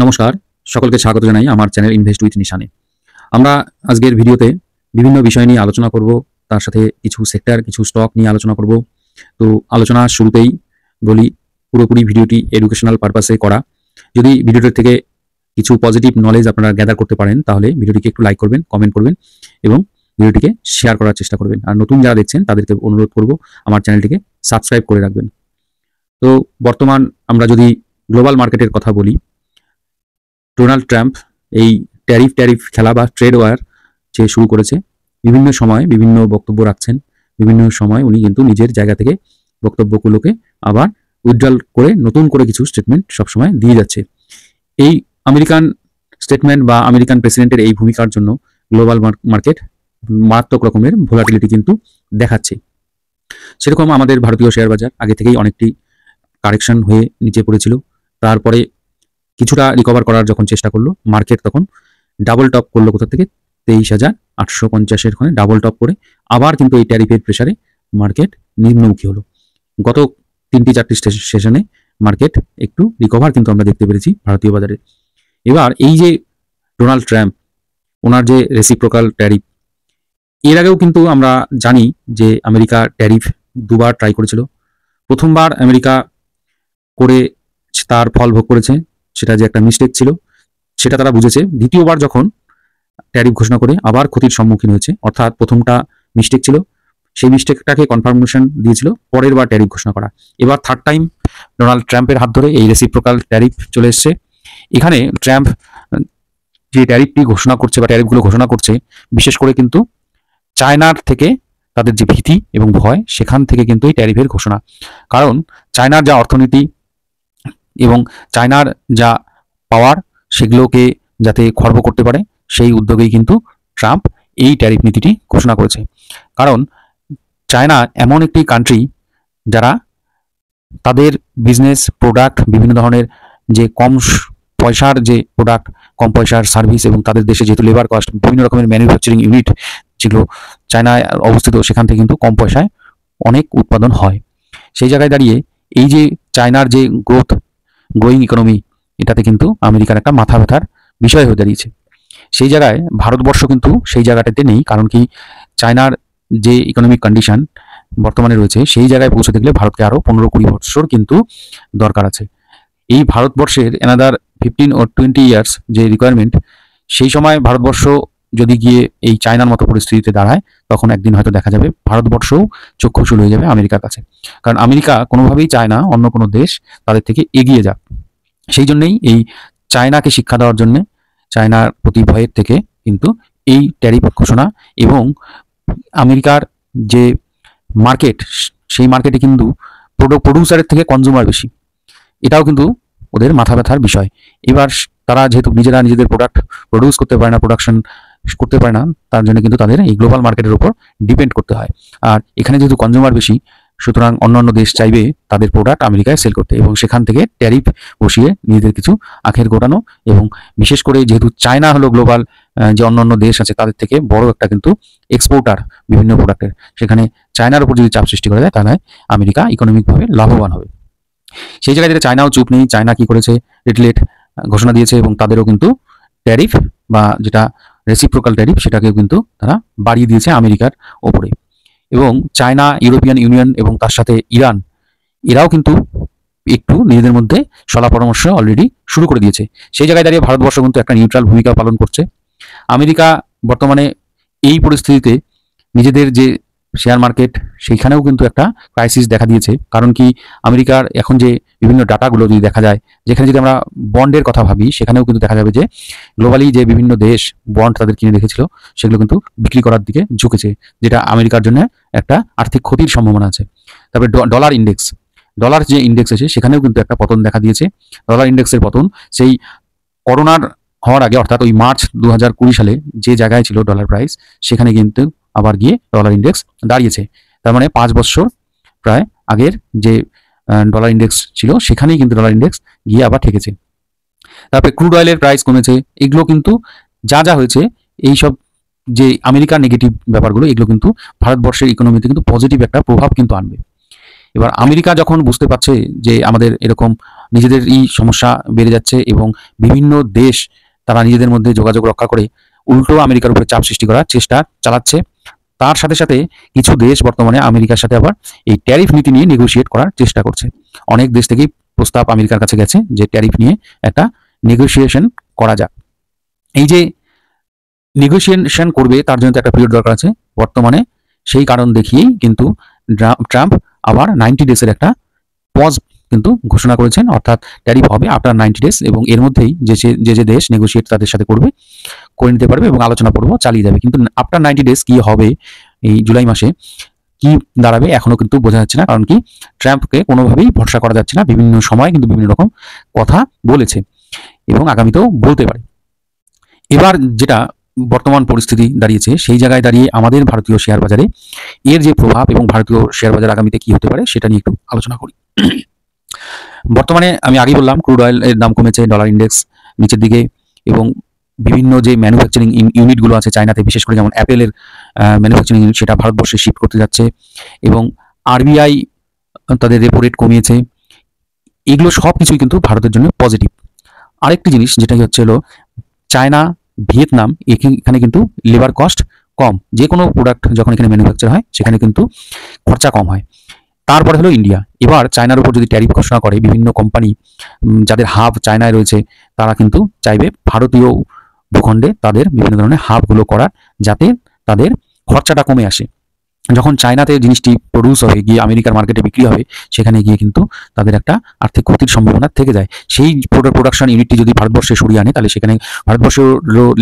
নমস্কার, সকলকে স্বাগত জানাই আমার চ্যানেল ইনভেস্ট উইথ নিশানে। আমরা আজকের ভিডিওতে বিভিন্ন বিষয় নিয়ে আলোচনা করব, তার সাথে কিছু সেক্টর, কিছু স্টক নিয়ে আলোচনা করব। তো আলোচনার শুরুতেই বলি, পুরোপুরি ভিডিওটি এডুকেশনাল পারপাসে করা। যদি ভিডিওটির থেকে কিছু পজিটিভ নলেজ আপনারা গ্যাদার করতে পারেন, তাহলে ভিডিওটিকে একটু লাইক করবেন, কমেন্ট করবেন এবং ভিডিওটিকে শেয়ার করার চেষ্টা করবেন। আর নতুন যারা দেখছেন তাদেরকে অনুরোধ করব আমার চ্যানেলটিকে সাবস্ক্রাইব করে রাখবেন। তো বর্তমান আমরা যদি গ্লোবাল মার্কেটের কথা বলি, ডোনাল্ড ট্রাম্প এই ট্যারিফ খেলা বা ট্রেড ওয়ার যে শুরু করেছে, বিভিন্ন সময় বিভিন্ন বক্তব্য রাখছেন। বিভিন্ন সময় উনি কিন্তু নিজের জায়গা থেকে বক্তব্যগুলোকে আবার উইথড্রল করে নতুন করে কিছু স্টেটমেন্ট সবসময় দিয়ে যাচ্ছে। এই আমেরিকান স্টেটমেন্ট বা আমেরিকান প্রেসিডেন্টের এই ভূমিকার জন্য গ্লোবাল মার্কেট মারাত্মক রকমের ভোলাটিলিটি কিন্তু দেখাচ্ছে। সেরকম আমাদের ভারতীয় শেয়ার বাজার আগে থেকেই অনেকটি কারেকশন হয়ে নিচে পড়েছিল। তারপরে কিছুটা রিকভার করার যখন চেষ্টা করলো, মার্কেট তখন ডাবল টপ করলো কোথা থেকে, 23,850 ওখানে ডাবল টপ করে আবার কিন্তু এই ট্যারিফের প্রেসারে মার্কেট নিম্নমুখী হলো। গত 3-4টি সেশনে মার্কেট একটু রিকভার কিন্তু আমরা দেখতে পেরেছি ভারতীয় বাজারে। এবার এই যে ডোনাল্ড ট্রাম্প, ওনার যে রেসিপ্রোকাল ট্যারিফ, এর আগেও কিন্তু আমরা জানি যে আমেরিকা ট্যারিফ দুবার ট্রাই করেছিল। প্রথমবার আমেরিকা করে তার ফল ভোগ করেছে, সেটা যে একটা মিস্টেক ছিল সেটা তারা বুঝেছে। দ্বিতীয়বার যখন ট্যারিফ ঘোষণা করে আবার ক্ষতির সম্মুখীন হয়েছে, অর্থাৎ প্রথমটা মিস্টেক ছিল, সেই মিস্টেকটাকে কনফার্মেশন দিয়েছিল পরের বার ট্যারিফ ঘোষণা করা। এবার থার্ড টাইম ডোনাল্ড ট্রাম্পের হাত ধরে এই রেসিপ্রোকাল ট্যারিফ চলে এসছে। এখানে ট্রাম্প যে ট্যারিফটি ঘোষণা করছে বা ট্যারিফগুলো ঘোষণা করছে, বিশেষ করে কিন্তু চায়নার থেকে তাদের যে ভীতি এবং ভয়, সেখান থেকে কিন্তু এই ট্যারিফের ঘোষণা। কারণ চায়নার যা অর্থনীতি এবং চায়নার যা পাওয়ার, সেগুলোকে যাতে খর্ব করতে পারে, সেই উদ্যোগেই কিন্তু ট্রাম্প এই ট্যারিফ নীতিটি ঘোষণা করেছে। কারণ চায়না এমন একটি কান্ট্রি যারা তাদের বিজনেস প্রোডাক্ট, বিভিন্ন ধরনের যে কম পয়সার যে প্রোডাক্ট, কম পয়সার সার্ভিস, এবং তাদের দেশে যেহেতু লেবার কস্ট, বিভিন্ন রকমের ম্যানুফ্যাকচারিং ইউনিট যেগুলো চায়নায় অবস্থিত, সেখান থেকে কিন্তু কম পয়সায় অনেক উৎপাদন হয়। সেই জায়গায় দাঁড়িয়ে এই যে চায়নার যে গ্রোয়িং ইকোনমি, এটাতে কিন্তু আমেরিকার একটা মাথা ব্যথার বিষয় হয়ে দাঁড়িয়েছে। সেই জায়গায় ভারতবর্ষ কিন্তু সেই জায়গাটাতে নেই। কারণ কি, চায়নার যে ইকোনমিক কন্ডিশন বর্তমানে রয়েছে, সেই জায়গায় পৌঁছে দেখলে ভারতকে আরও 15-20 বছর কিন্তু দরকার আছে। এই ভারতবর্ষের অ্যানাদার 15 or 20 ইয়ার্স যে রিকোয়ারমেন্ট, সেই সময় ভারতবর্ষ যদি গিয়ে এই চায়নার মতো পরিস্থিতিতে দাঁড়ায়, তখন একদিন হয়তো দেখা যাবে ভারতবর্ষও চক্ষুশূল হয়ে যাবে আমেরিকার কাছে। কারণ আমেরিকা কোনোভাবেই চায় না অন্য কোনো দেশ তাদের থেকে এগিয়ে যাক। সেই জন্যই এই চায়নাকে শিক্ষা দেওয়ার জন্য, চায়নার প্রতি ভয়ের থেকে কিন্তু এই ট্যারিফ ঘোষণা। এবং আমেরিকার যে মার্কেট, সেই মার্কেটে কিন্তু প্রডিউসারের থেকে কনজিউমার বেশি, এটাও কিন্তু ওদের মাথা ব্যথার বিষয়। এবার তারা যেহেতু নিজেরা নিজেদের প্রোডাক্ট প্রডিউস করতে পারে না, প্রোডাকশন করতে পারে না, তার জন্য কিন্তু তাদের এই গ্লোবাল মার্কেটের উপর ডিপেন্ড করতে হয়। আর এখানে যেহেতু কনজিউমার বেশি, সুতরাং অন্যান্য দেশ চাইবে তাদের প্রোডাক্ট আমেরিকায় সেল করতে, এবং সেখান থেকে ট্যারিফ বসিয়ে নিজেদের কিছু আখের গোটানো। এবং বিশেষ করে যেহেতু চায়না হলো গ্লোবাল যে অন্যান্য দেশ আছে তাদের থেকে বড় একটা কিন্তু এক্সপোর্টার বিভিন্ন প্রোডাক্টের, সেখানে চায়নার উপর যদি চাপ সৃষ্টি করা যায়, তাহলে আমেরিকা ইকোনমিকভাবে লাভবান হবে। সেই জায়গায় যেটা চায়নাও চুপ নেই। চায়না কি করেছে, রেটলেট ঘোষণা দিয়েছে, এবং তাদেরও কিন্তু ট্যারিফ বা যেটা রেসিপ্রোকাল ট্যারিফ, সেটাকেও কিন্তু তারা বাড়িয়ে দিয়েছে আমেরিকার ওপরে। এবং চায়না, ইউরোপিয়ান ইউনিয়ন এবং তার সাথে ইরান, এরাও কিন্তু একটু নিজেদের মধ্যে সলা পরামর্শ অলরেডি শুরু করে দিয়েছে। সেই জায়গায় দাঁড়িয়ে ভারতবর্ষ কিন্তু একটা নিউট্রাল ভূমিকা পালন করছে। আমেরিকা বর্তমানে এই পরিস্থিতিতে নিজেদের যে শেয়ার মার্কেট, সেইখানেও কিন্তু একটা ক্রাইসিস দেখা দিয়েছে। কারণ কি, আমেরিকার এখন যে বিভিন্ন ডাটাগুলো যদি দেখা যায়, যেখানে যদি আমরা বন্ডের কথা ভাবি, সেখানেও কিন্তু দেখা যাবে যে গ্লোবালি যে বিভিন্ন দেশ বন্ড তাদের কিনে রেখেছিল, সেগুলো কিন্তু বিক্রি করার দিকে ঝুঁকেছে, যেটা আমেরিকার জন্য একটা আর্থিক ক্ষতির সম্ভাবনা আছে। তারপরে ডলার যে ইন্ডেক্স আছে, সেখানেও কিন্তু একটা পতন দেখা দিয়েছে। ডলার ইন্ডেক্সের পতন সেই করোনার হওয়ার আগে, অর্থাৎ ওই মার্চ 2020 সালে যে জায়গায় ছিল ডলার প্রাইস, সেখানে কিন্তু আবার গিয়ে ডলার ইন্ডেক্স দাঁড়িয়েছে। তার মানে 5 বছর প্রায় আগের যে ডলার ইন্ডেক্স ছিল, সেখানেই কিন্তু ডলার ইন্ডেক্স গিয়ে আবার ঠেকেছে। তারপরে ক্রুড অয়েলের প্রাইস কমেছে। এগুলো কিন্তু যা হয়েছে, এইসব যে আমেরিকার নেগেটিভ ব্যাপারগুলো, এগুলো কিন্তু ভারতবর্ষের ইকোনমিতে কিন্তু পজিটিভ একটা প্রভাব কিন্তু আনবে। এবার আমেরিকা যখন বুঝতে পারছে যে আমাদের এরকম নিজেদেরই সমস্যা বেড়ে যাচ্ছে এবং বিভিন্ন দেশ তারা নিজেদের মধ্যে যোগাযোগ রক্ষা করে উল্টো আমেরিকার উপরে চাপ সৃষ্টি করার চেষ্টা চালাচ্ছে। তার সাথে সাথে কিছু দেশ বর্তমানে আমেরিকার সাথে আবার এই ট্যারিফ নীতি নিয়ে নেগোশিয়েট করার চেষ্টা করছে। অনেক দেশ থেকেই প্রস্তাব আমেরিকার কাছে গেছে যে ট্যারিফ নিয়ে একটা নেগোসিয়েশন করা যাক। এই যে নেগোসিয়েশন করবে তার জন্য তো একটা পিরিয়ড দরকার আছে। বর্তমানে সেই কারণ দেখিয়েই কিন্তু ট্রাম্প আবার 90 ডেজের একটা পজ কিন্তু ঘোষণা করেছেন, অর্থাৎ ট্যারিফ হবে আফটার 90 ডেজ এবং এর মধ্যেই যে দেশ নেগোশিয়েট তাদের সাথে করে নিতে পারবে এবং আলোচনা পর্ব চালিয়ে যাবে। কিন্তু আফটার 90 ডেজ কি হবে এই জুলাই মাসে কি দাঁড়াবে এখনো কিন্তু বোঝা যাচ্ছে না, কারণ কি ট্রাম্পকে কোনোভাবেই ভরসা করা যাচ্ছে না। বিভিন্ন সময় কিন্তু বিভিন্ন রকম কথা বলেছে এবং আগামীতেও বলতে পারে। এবার যেটা বর্তমান পরিস্থিতি দাঁড়িয়েছে সেই জায়গায় দাঁড়িয়ে আমাদের ভারতীয় শেয়ার বাজারে এর যে প্রভাব এবং ভারতীয় শেয়ার বাজার আগামীতে কি হতে পারে সেটা নিয়ে একটু আলোচনা করি। বর্তমানে আমি আগেই বললাম ক্রুড অয়েল এর দাম কমেছে, ডলার ইন্ডেক্স নিচের দিকে এবং বিভিন্ন যে ম্যানুফ্যাকচারিং ইউনিটগুলো আছে চায়নাতে, বিশেষ করে যেমন অ্যাপেলের ম্যানুফ্যাকচারিং ইউনিট সেটা ভারতবর্ষে শিফট করতে যাচ্ছে এবং আরবিআই তাদের রেপো রেট কমিয়েছে। এগুলো সব কিছুই কিন্তু ভারতের জন্য পজিটিভ। আরেকটি জিনিস যেটা হচ্ছে হলো চায়না, ভিয়েতনাম, এখানে কিন্তু লেবার কস্ট কম। যে কোনো প্রোডাক্ট যখন এখানে ম্যানুফ্যাকচার হয় সেখানে কিন্তু খরচা কম হয়। তারপরে হলো ইন্ডিয়া। এবার চায়নার উপর যদি ট্যারিফ ঘোষণা করে, বিভিন্ন কোম্পানি যাদের হাব চায়নায় রয়েছে তারা কিন্তু চাইবে ভারতীয় ভূখণ্ডে তাদের বিভিন্ন ধরনের হাবগুলো করার, যাতে তাদের খরচাটা কমে আসে। যখন চায়নাতে জিনিসটি প্রডিউস হবে গিয়ে আমেরিকার মার্কেটে বিক্রি হবে, সেখানে গিয়ে কিন্তু তাদের একটা আর্থিক ক্ষতির সম্ভাবনা থেকে যায়। সেই প্রোডাকশন ইউনিটটি যদি ভারতবর্ষে সরিয়ে আনে তাহলে সেখানে ভারতবর্ষের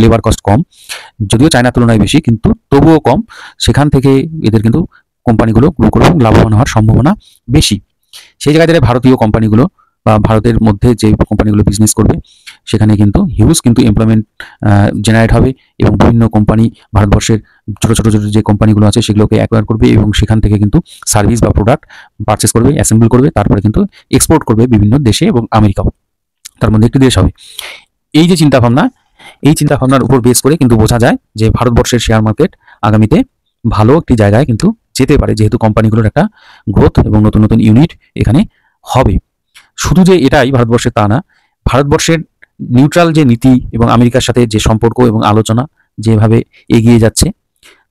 লেবার কস্ট কম, যদিও চায়নার তুলনায় বেশি কিন্তু তবুও কম। সেখান থেকে এদের কিন্তু কোম্পানিগুলো গ্রো করবে এবং লাভবান হওয়ার সম্ভাবনা বেশি। সেই জায়গায় ভারতীয় কোম্পানিগুলো বা ভারতের মধ্যে যে কোম্পানিগুলো বিজনেস করবে সেখানে কিন্তু হিউজ কিন্তু এমপ্লয়মেন্ট জেনারেট হবে এবং বিভিন্ন কোম্পানি ভারতবর্ষের ছোট ছোট যে কোম্পানিগুলো আছে সেগুলোকে অ্যাকোয়ার করবে এবং সেখান থেকে কিন্তু সার্ভিস বা প্রোডাক্ট পারচেস করবে, অ্যাসেম্বল করবে, তারপরে কিন্তু এক্সপোর্ট করবে বিভিন্ন দেশে এবং আমেরিকাও তার মধ্যে একটি দেশ হবে। এই যে চিন্তাভাবনা, এই চিন্তাভাবনার উপর বেস করে কিন্তু বোঝা যায় যে ভারতবর্ষের শেয়ার মার্কেট আগামীতে ভালো একটি জায়গায় কিন্তু যেতে পারে, যেহেতু কোম্পানিগুলোর একটা গ্রোথ এবং নতুন নতুন ইউনিট এখানে হবে। শুধু যে এটাই ভারতবর্ষের তা না, ভারতবর্ষের নিউট্রাল যে নীতি এবং আমেরিকার সাথে যে সম্পর্ক এবং আলোচনা যেভাবে এগিয়ে যাচ্ছে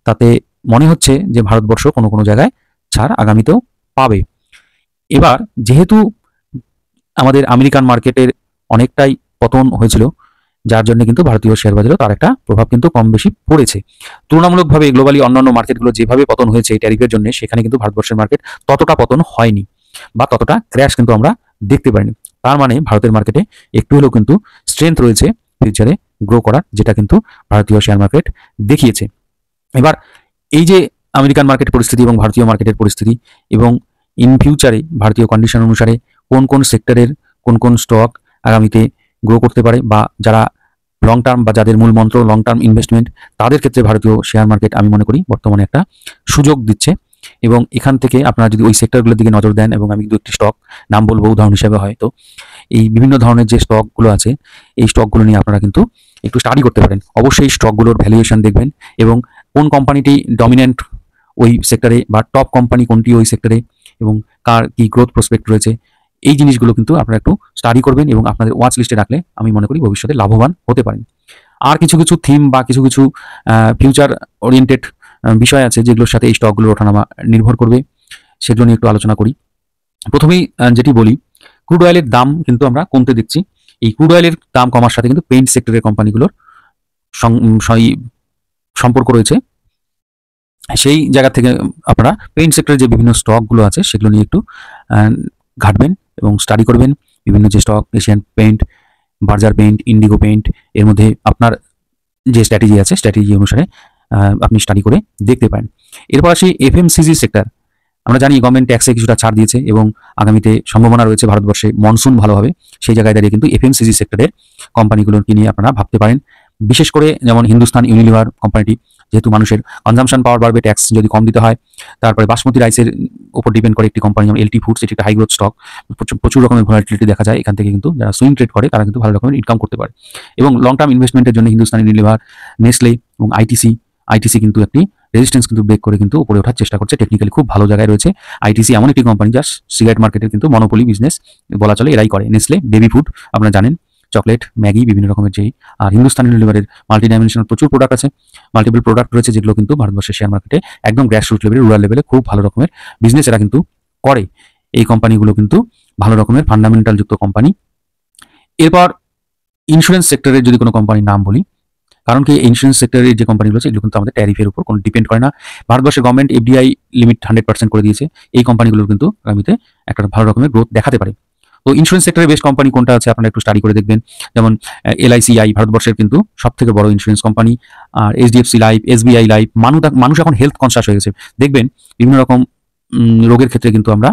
তাতে মনে হচ্ছে যে ভারতবর্ষ কোনো কোনো জায়গায় ছাড় আগামীতেও পাবে। এবার যেহেতু আমাদের আমেরিকান মার্কেটের অনেকটাই পতন হয়েছিল, যার জন্য কিন্তু ভারতীয় শেয়ার বাজারেও তার একটা প্রভাব কিন্তু কম বেশি পড়েছে। তুলনামূলকভাবে গ্লোবালি অন্যান্য মার্কেটগুলো যেভাবে পতন হয়েছে ট্যারিফের জন্য, সেখানে কিন্তু ভারতবর্ষের মার্কেট ততটা পতন হয়নি বা ততটা ক্র্যাশ কিন্তু আমরা দেখতে পারিনি। তার মানে ভারতের মার্কেটে একটু হলেও কিন্তু স্ট্রেংথ রয়েছে ফিউচারে গ্রো করার, যেটা কিন্তু ভারতীয় শেয়ার মার্কেট দেখিয়েছে। এবার এই যে আমেরিকান মার্কেট পরিস্থিতি এবং ভারতীয় মার্কেটের পরিস্থিতি এবং ইন ফিউচারে ভারতীয় কন্ডিশন অনুসারে কোন কোন সেক্টরের কোন কোন স্টক আগামীতে গ্রো করতে পারে বা যারা লং টার্ম বা যাদের মূল মন্ত্র লং টার্ম ইনভেস্টমেন্ট, তাদের ক্ষেত্রে ভারতীয় শেয়ার মার্কেট আমি মনে করি বর্তমানে একটা সুযোগ দিচ্ছে। এবং এখান থেকে আপনারা যদি ওই সেক্টরগুলোর দিকে নজর দেন, এবং আমি দু একটি স্টক নাম বলবো উদাহরণ হিসেবে, হয়তো এই বিভিন্ন ধরনের যে স্টকগুলো আছে এই স্টকগুলো নিয়ে আপনারা কিন্তু একটু স্টাডি করতে পারেন। অবশ্যই স্টকগুলোর ভ্যালুয়েশন দেখবেন এবং কোন কোম্পানিটি ডমিনেন্ট ওই সেক্টরে বা টপ কোম্পানি কোনটি ওই সেক্টরে এবং কার কি গ্রোথ প্রসপেক্ট রয়েছে, এই জিনিসগুলো কিন্তু আপনারা একটু স্টাডি করবেন এবং আপনাদের ওয়াচ লিস্টে রাখলে আমি মনে করি ভবিষ্যতে লাভবান হতে পারেন। আর কিছু কিছু থিম বা কিছু কিছু ফিউচার ওরিয়েন্টেড বিষয় আছে যেগুলোর সাথে এই স্টকগুলোর ওঠানামা নির্ভর করবে, সেগুলো নিয়ে একটু আলোচনা করি। প্রথমেই যেটি বলি, ক্রুড অয়েলের দাম কিন্তু আমরা কমতে দেখছি। এই ক্রুড অয়েলের দাম কমার সাথে কিন্তু পেইন্ট সেক্টরের কোম্পানিগুলোর সম্পর্ক রয়েছে। সেই জায়গা থেকে আপনারা পেইন্ট সেক্টরের যে বিভিন্ন স্টকগুলো আছে সেগুলো নিয়ে একটু ঘাটবেন এবং স্টাডি করবেন। বিভিন্ন যে stock, Asian paint, Berger paint, Indigo paint, এর মধ্যে আপনার যে স্ট্র্যাটেজি আছে স্ট্র্যাটেজি অনুসারে আপনি স্টাডি করে দেখতে পারেন। এরপর আসি এফএমসিজি সেক্টর। আমরা জানি গভর্নমেন্ট ট্যাক্সে কিছুটা ছাড় দিয়েছে এবং আগামীতে সম্ভাবনা রয়েছে ভারতবর্ষে মনসুন ভালো হবে। সেই জায়গায় দাঁড়িয়ে কিন্তু এফএমসিজি সেক্টরের কোম্পানিগুলোকে নিয়ে আপনারা ভাবতে পারেন। বিশেষ করে যেমন হিন্দুস্তান ইউনিলিভার কোম্পানিটি, যেহেতু মানুষের কনজামশন পাওয়ার বাড়বে, ট্যাক্স যদি কম দিতে হয়। তারপরে বাসমতি রাইসের উপর ডিপেন্ড করে একটি কোম্পানি যেমন এলটি ফুডস, এটি একটা হাই গ্রোথ স্টক, প্রচুর রকমের ভলাটিলিটি দেখা যায়। এখান থেকে কিন্তু যারা সুইং ট্রেড করে তারা কিন্তু ভালো রকমের ইনকাম করতে পারে। এবং লং টার্ম ইনভেস্টমেন্টের জন্য হিন্দুস্তান ইউনিলিভার, নেসলে এবং আইটিসি কিন্তু একটি রেজিস্ট্যান্স কিন্তু ব্রেক করে কিন্তু উপরে ওঠার চেষ্টা করছে, টেকনিক্যালি খুব ভালো জায়গায় রয়েছে। আইটিসি এমন একটি কোম্পানি যা সিগারেট মার্কেটের কিন্তু মনোপলি বিজনেস বলা চলে, এরাই করে। নেসলে বেবি ফুড আপনারা জানেন, চকলেট, ম্যাগি, বিভিন্ন রকমের যেই। আর হিন্দুস্তান ইউনিলিভারের মাল্টি ডাইমেনশনাল প্রচুর প্রোডাক্ট আছে, মাল্টিপল প্রোডাক্ট রয়েছে, যেগুলো কিন্তু ভারতবর্ষের শেয়ার মার্কেটে একদম গ্রাস রুট লেভেলে, রুরাল লেভেলে খুব ভালো রকমের বিজনেস এরা কিন্তু করে। এই কোম্পানিগুলো কিন্তু ভালো রকমের ফান্ডামেন্টাল যুক্ত কোম্পানি। এরপর ইন্স্যুরেন্স সেক্টরের যদি কোনো কোম্পানির নাম বলি, কারণ কি ইন্স্যুরেন্স সেক্টরের যে কোম্পানিগুলো আছে এগুলো কিন্তু আমাদের ট্যারিফের উপর কোনো ডিপেন্ড করে না। ভারতবর্ষের গভর্নমেন্ট এফডিআই লিমিট 100% করে দিয়েছে, এই কোম্পানিগুলোর কিন্তু আগামীতে একটা ভালো রকমের গ্রোথ দেখাতে পারে। তো ইন্স্যুরেন্স সেক্টরের বেস্ট কোম্পানি কোনটা আছে আপনারা একটু স্টাডি করে দেখবেন। যেমন ভারতবর্ষের কিন্তু সব থেকে বড় ইন্স্যুরেন্স কোম্পানি। আর এইচডিএফসি লাইফ, এসবিআই লাইফ। মানুষ এখন হেলথ কনসাস হয়ে গেছে, দেখবেন বিভিন্ন রকম রোগের ক্ষেত্রে কিন্তু আমরা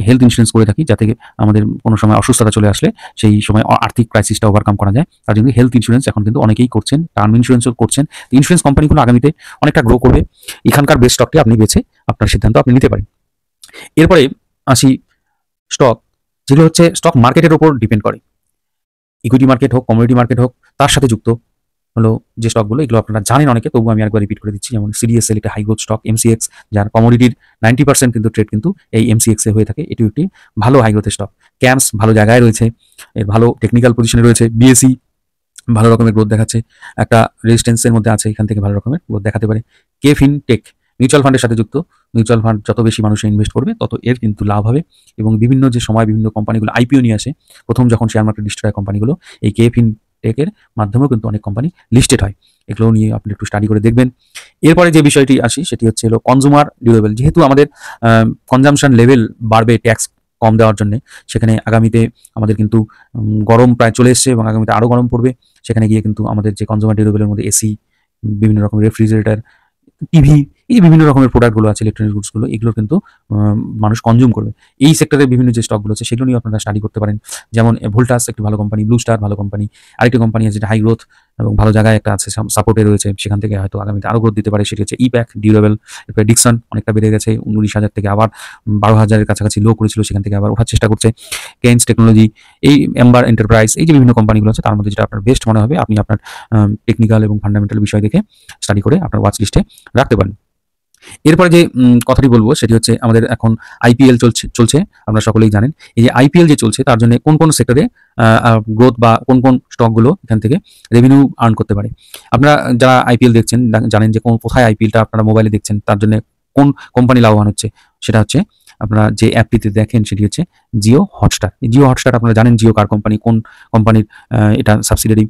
হেলথ ইন্স্যুরেন্স করে থাকি, যাতে আমাদের কোনো সময় অসুস্থতা চলে আসলে সেই সময় আর্থিক ক্রাইসিসটা ওভারকাম করা যায়। তার জন্য হেলথ ইন্স্যুরেন্স এখন কিন্তু অনেকেই করছেন, টার্ম ইন্স্যুরেন্সও করছেন। ইন্স্যুরেন্স কোম্পানিগুলো আগামীতে অনেকটা গ্রো করবে। এখানকার বেস্ট স্টকটি আপনি বেছে আপনার সিদ্ধান্ত আপনি নিতে পারেন। এরপরে আসি স্টক, যেগুলো হচ্ছে স্টক মার্কেটের উপর ডিপেন্ড করে। ইকুইটি মার্কেট হোক, কমোডিটি মার্কেট হোক, তার সাথে যুক্ত হলো যে স্টকগুলো, এগুলো আপনারা জানেন অনেকে, তবু আমি একবার রিপিট করে দিচ্ছি। যেমন সিডিএসএল, এটা হাই গ্রোথ স্টক। এমসিএক্স, যার কমোডিটির 90% কিন্তু ট্রেড কিন্তু এই এমসিএক্স এ হয়ে থাকে, এটিও একটি ভালো হাই গ্রোথের স্টক। ক্যাম্পস ভালো জায়গায় রয়েছে, এর ভালো টেকনিক্যাল পজিশনে রয়েছে। বিএসসি ভালো রকমের গ্রোথ দেখাচ্ছে, একটা রেজিস্ট্যান্সের মধ্যে আছে, এখান থেকে ভালো রকমের গ্রোথ দেখাতে পারে। কেফিন টেক মিউচুয়াল ফান্ডের সাথে যুক্ত। মিউচুয়াল ফান্ড যত বেশি মানুষ ইনভেস্ট করবে তত এর কিন্তু লাভ হবে, এবং বিভিন্ন যে সময় বিভিন্ন কোম্পানিগুলো আইপিও নিয়ে আসে, প্রথম যখন শেয়ার মার্কেট লিস্টেড হয় কোম্পানিগুলো, এই কেফিন টেকের মাধ্যমেও কিন্তু অনেক কোম্পানি লিস্টেড হয়। এগুলো নিয়ে আপনি একটু স্টাডি করে দেখবেন। এরপরে যে বিষয়টি আসি সেটি হচ্ছে হলো কনজুমার ডিউরেবল। যেহেতু আমাদের কনজামশন লেভেল বাড়বে ট্যাক্স কম দেওয়ার জন্য, সেখানে আগামীতে আমাদের কিন্তু গরম প্রায় চলে এসছে এবং আগামীতে আরও গরম পড়বে। সেখানে গিয়ে কিন্তু আমাদের যে কনজুমার ডিউরেবলের মধ্যে এসি, বিভিন্ন রকমের রেফ্রিজারেটর, টিভি, এই বিভিন্ন রকমের প্রোডাক্টগুলো আছে, ইলেকট্রনিক গুডসগুলো, এগুলো কিন্তু মানুষ কনজিউম করবে। এই সেক্টরের বিভিন্ন যে স্টকগুলো আছে সেগুলো নিয়ে আপনারা স্টাডি করতে পারেন। যেমন ভোল্টাস একটি ভালো কোম্পানি, ব্লু স্টার ভালো কোম্পানি। আরেকটি কোম্পানি আছে যেটা হাই গ্রোথ এবং ভালো জায়গায় একটা আছে, সাপোর্টে রয়েছে, সেখান থেকে হয়তো আগামীতে আরও গ্রোথ দিতে পারে, সেটি হচ্ছে ইপ্যাক ডিউরেবল। এরপরে ডিকসন অনেকটা বেড়ে গেছে, 19,000 থেকে আবার 12,000-এর কাছাকাছি লো করেছিল, সেখান থেকে আবার ওঠার চেষ্টা করছে। কেন্স টেকনোলজি, এই এম্বার এন্টারপ্রাইজ, এই যে বিভিন্ন কোম্পানিগুলো আছে, তার মধ্যে যেটা আপনার বেস্ট মনে হবে আপনি আপনার টেকনিক্যাল এবং ফান্ডামেন্টাল বিষয় দেখে স্টাডি করে আপনার ওয়াচ লিস্টে রাখতে পারেন। এরপরে যে কথাটি বলবো সেটি হচ্ছে আমাদের এখন আইপিএল চলছে, আপনারা সকলেই জানেন। এই যে আইপিএল যে চলছে তার জন্য কোন কোন সেক্টরে গ্রোথ বা কোন কোন স্টকগুলো এখান থেকে রেভিনিউ আর্ন করতে পারে। আপনারা যারা আইপিএল দেখছেন জানেন যে কোথায় আইপিএলটা আপনারা মোবাইলে দেখছেন, তার জন্য কোন কোম্পানি লাভবান হচ্ছে। সেটা হচ্ছে আপনারা যে অ্যাপটিতে দেখেন সেটি হচ্ছে জিও হটস্টার। জিও হটস্টার আপনারা জানেন জিও কার কোম্পানি, কোন কোম্পানির এটা সাবসিডিয়ারি।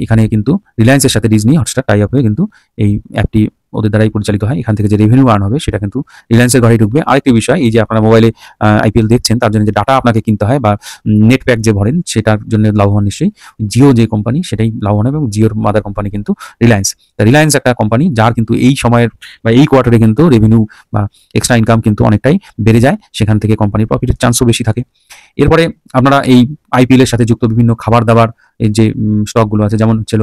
এখানে কিন্তু রিলায়েন্সের সাথে ডিজনি হটস্টার টাই আপ হয়ে কিন্তু এই অ্যাপটি ওদের দ্বারাই পরিচালিত হয়। এখান থেকে যে রেভিনিউ আর্ন হবে সেটা কিন্তু রিলায়েন্সের ঘরেই ঢুকবে। আরেকটি বিষয়, এই যে আপনারা মোবাইলে আইপিএল দেখছেন তার জন্য যে ডাটা আপনাকে কিনতে হয় বা নেট প্যাক যে ভরেন, সেটার জন্য লাভবান নিশ্চয়ই জিও যে কোম্পানি সেটাই লাভবান হবে, এবং জিওর মাদার কোম্পানি কিন্তু রিলায়েন্স। রিলায়েন্স একটা কোম্পানি যার কিন্তু এই সময়ের বা এই কোয়ার্টারে কিন্তু রেভিনিউ বা এক্সট্রা ইনকাম কিন্তু অনেকটাই বেড়ে যায়, সেখান থেকে কোম্পানির প্রফিটের চান্সও বেশি থাকে। এরপরে আপনারা এই আইপিএল এর সাথে যুক্ত বিভিন্ন খাবার দাবার এই যে স্টকগুলো আছে, যেমন হচ্ছিল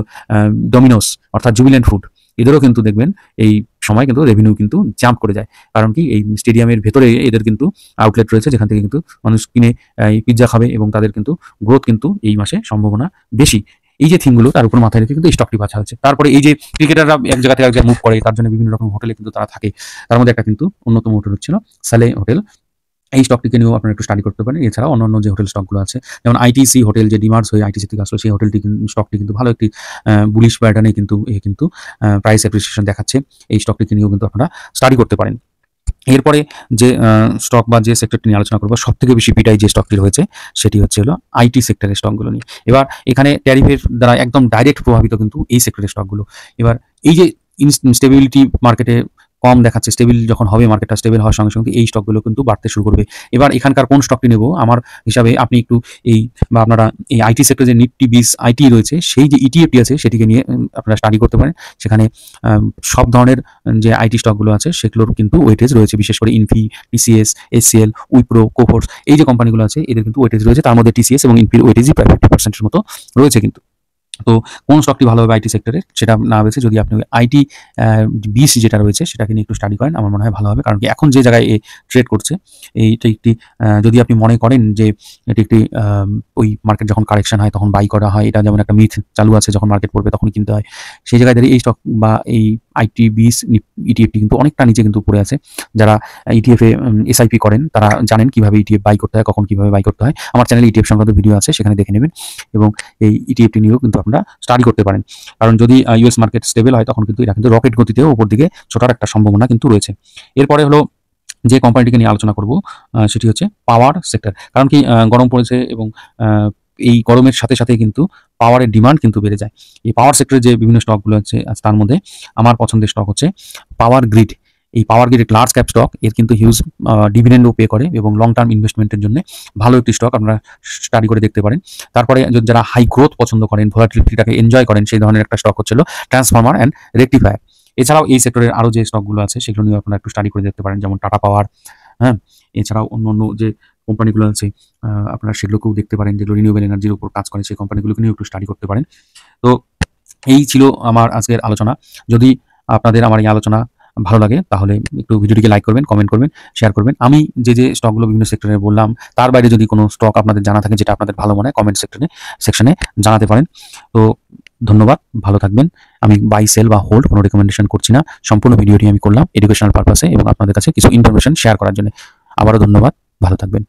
ডোমিনোস অর্থাৎ জুবিল্যান্ট ফুড, এদেরও কিন্তু দেখবেন এই সময় কিন্তু রেভিনিউ কিন্তু জাম্প করে যায়। কারণ কি এই স্টেডিয়ামের ভেতরে এদের কিন্তু আউটলেট রয়েছে, যেখান থেকে কিন্তু মানুষ কিনে এই পিৎজা খাবে, এবং তাদের কিন্তু গ্রোথ কিন্তু এই মাসে সম্ভাবনা বেশি। এই যে থিমগুলো তার উপর মাথায় রেখে কিন্তু এই স্টকটি বাছা হচ্ছে। তারপরে এই যে ক্রিকেটাররা এক জায়গা থেকে এক জায়গায় মুভ করে, তার জন্য বিভিন্ন রকম হোটেলে কিন্তু তারা থাকে, তার মধ্যে একটা কিন্তু অন্যতম হোটেল হচ্ছিল সালে হোটেল। এই স্টকটিকে নিয়েও আপনারা একটু স্টাডি করতে পারেন। এছাড়া অন্যান্য যে হোটেল স্টকগুলো আছে, যেমন আইটিসি হোটেল, যে ডিমার্স হয়ে আইটিসি থেকে আসলো, সেই হোটেলটি স্টকটি কিন্তু ভালো একটি বুলিশ প্যাটার্নে কিন্তু প্রাইস অ্যাপ্রিসিয়েশন দেখাচ্ছে। এই স্টকটিকে নিয়েও কিন্তু আপনারা স্টাডি করতে পারেন। এরপরে যে স্টক বা যে সেক্টরটি নিয়ে আলোচনা করবো, সব থেকে বেশি পিটাই যে স্টকটি রয়েছে সেটি হচ্ছে হলো আইটি সেক্টরের স্টকগুলো নিয়ে। এবার এখানে ট্যারিফের দ্বারা একদম ডাইরেক্ট প্রভাবিত কিন্তু এই সেক্টরের স্টকগুলো। এবার এই যে ইনস্টেবিলিটি মার্কেটে কম দেখাচ্ছে, স্টেবল যখন হবে, মার্কেটটা স্টেবল হওয়ার সঙ্গে সঙ্গে এই স্টকগুলো কিন্তু বাড়তে শুরু করবে। এবার এখানকার কোন স্টকটি নেব, আমার হিসাবে আপনি একটু এই বা আপনারা এই আইটি সেক্টরে যে নিফটি 20 আইটি রয়েছে, সেই যে ইটিএফটি আছে সেটিকে নিয়ে আপনারা স্টাডি করতে পারেন। সেখানে সব ধরনের যে আইটি স্টকগুলো আছে সেগুলোর কিন্তু ওয়েটেজ রয়েছে, বিশেষ করে ইনফি, টিসিএস, এসসিএল, উইপ্রো, কোফোর্স, এই যে কোম্পানিগুলো আছে এদের কিন্তু ওয়েটেজ রয়েছে। তার মধ্যে টিসিএস এবং ইনফির ওয়েটেজই প্রায় 50%-এর মতো রয়েছে কিন্তু। তো কোন স্টকটি ভালো হবে আইটি সেক্টরের সেটা না ভেবে যদি আপনি আইটি 20 যেটা রয়েছে সেটাকে নিয়ে একটু স্টাডি করেন, আমার মনে হয় ভালো হবে। কারণ কি এখন যে জায়গায় ট্রেড করছে, এইটা একটি যদি আপনি মনে করেন যে এটি একটি ওই মার্কেট যখন কারেকশন হয় তখন বাই করা হয়, এটা যেমন একটা মিথ চালু আছে, যখন মার্কেট পড়বে তখন কিনতে হয়, সেই জায়গায় দাঁড়িয়ে এই স্টক বা এই ITBIS ইটিএফটি কিন্তু অনেকটা নিচে কিন্তু পড়ে আছে। যারা ইটিএফ এ এসআইপি করেন তারা জানেন কিভাবে ইটিএফ বাই করতে হয়, কখন কিভাবে বাই করতে হয়। আমার চ্যানেলে ইটিএফ সংক্রান্ত ভিডিও আছে, সেখানে দেখে নেবেন এবং এই ইটিএফটি নিয়েও কিন্তু আপনারা স্টাডি করতে পারেন। কারণ যদি ইউএস মার্কেট স্টেবল হয় তখন কিন্তু এটা কিন্তু রকেট গতিতেও উপর দিকে ছোটার একটা সম্ভাবনা কিন্তু রয়েছে। এরপরে হলো যে কোম্পানিটিকে নিয়ে আলোচনা করব সেটি হচ্ছে পাওয়ার সেক্টর। কারণ কি গরম পড়েছে এবং এই গরমের সাথে সাথে কিন্তু পাওয়ারের ডিমান্ড কিন্তু বেড়ে যায়। এই পাওয়ার সেক্টরে যে বিভিন্ন স্টকগুলো আছে তার মধ্যে আমার পছন্দের স্টক হচ্ছে পাওয়ার গ্রিড। এই power grid large cap stock, এর কিন্তু হিউজ ডিভিডেন্ডও পে করে এবং লং টার্ম ইনভেস্টমেন্টের জন্য ভালো একটি স্টক, আপনারা স্টাডি করে দেখতে পারেন। তারপরে যারা হাই গ্রোথ পছন্দ করেন, ভোলাটিলিটিটাকে এনজয় করেন, সেই ধরনের একটা স্টক হচ্ছিল ট্রান্সফরমার অ্যান্ড রেকটিফায়ার। এছাড়াও এই সেক্টরের আরও যে স্টকগুলো আছে সেগুলো নিয়ে আপনারা একটু স্টাডি করে দেখতে পারেন, যেমন টাটা পাওয়ার। হ্যাঁ, এছাড়াও অন্য যে কোম্পানিগুলো আছে আপনারা সেগুলোকেও দেখতে পারেন, যেগুলো রিনিউয়েবল এনার্জির উপর কাজ করে, সেই কোম্পানিগুলোকে নিয়েও একটু স্টাডি করতে পারেন। তো এই ছিল আমার আজকের আলোচনা। যদি আপনাদের আমার এই আলোচনা ভালো লাগে তাহলে একটু ভিডিওটিকে লাইক করবেন, কমেন্ট করবেন, শেয়ার করবেন। আমি যে স্টকগুলো বিভিন্ন সেক্টরে বললাম তার বাইরে যদি কোনো স্টক আপনাদের জানা থাকে যেটা আপনাদের ভালো মনে হয়, কমেন্ট সেকশনে জানাতে পারেন। তো ধন্যবাদ, ভালো থাকবেন। আমি বাই, সেল বা হোল্ড কোনো রেকমেন্ডেশন করছি না। সম্পূর্ণ ভিডিওটি আমি করলাম এডুকেশনাল পারপাসে এবং আপনাদের কাছে কিছু ইনফরমেশন শেয়ার করার জন্য। আবারও ধন্যবাদ, ভালো থাকবেন।